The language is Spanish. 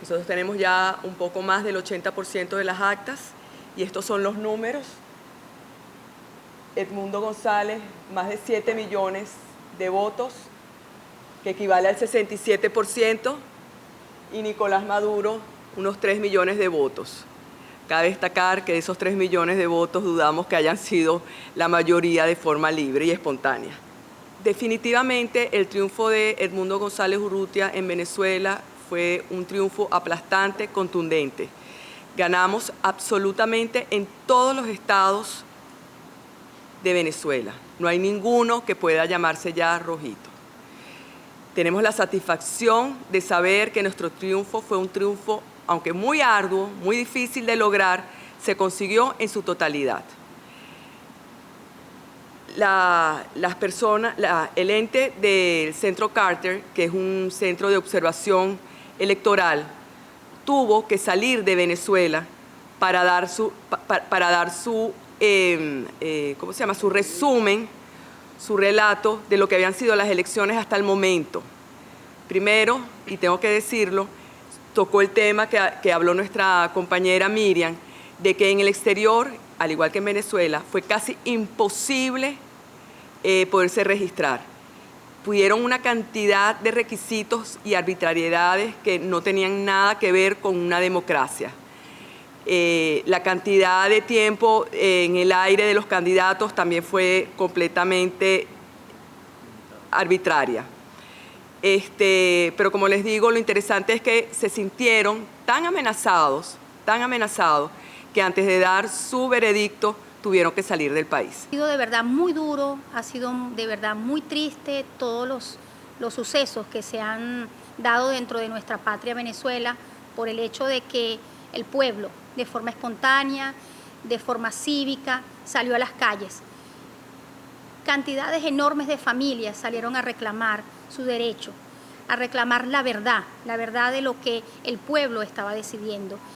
Nosotros tenemos ya un poco más del 80% de las actas y estos son los números. Edmundo González, más de 7 millones de votos, que equivale al 67%, y Nicolás Maduro, unos 3 millones de votos. Cabe destacar que de esos 3 millones de votos dudamos que hayan sido la mayoría de forma libre y espontánea. Definitivamente el triunfo de Edmundo González Urrutia en Venezuela fue un triunfo aplastante, contundente. Ganamos absolutamente en todos los estados de Venezuela. No hay ninguno que pueda llamarse ya rojito. Tenemos la satisfacción de saber que nuestro triunfo fue un triunfo, aunque muy arduo, muy difícil de lograr, se consiguió en su totalidad. El ente del Centro Carter, que es un centro de observación electoral, tuvo que salir de Venezuela para dar su resumen, su relato de lo que habían sido las elecciones hasta el momento. Primero, y tengo que decirlo, tocó el tema que habló nuestra compañera Miriam, de que en el exterior, al igual que en Venezuela, fue casi imposible poderse registrar. Pudieron una cantidad de requisitos y arbitrariedades que no tenían nada que ver con una democracia. La cantidad de tiempo en el aire de los candidatos también fue completamente arbitraria. Pero como les digo, lo interesante es que se sintieron tan amenazados, que antes de dar su veredicto tuvieron que salir del país. Ha sido de verdad muy duro, ha sido de verdad muy triste todos los sucesos que se han dado dentro de nuestra patria Venezuela por el hecho de que el pueblo, de forma espontánea, de forma cívica, salió a las calles. Cantidades enormes de familias salieron a reclamar su derecho, a reclamar la verdad de lo que el pueblo estaba decidiendo.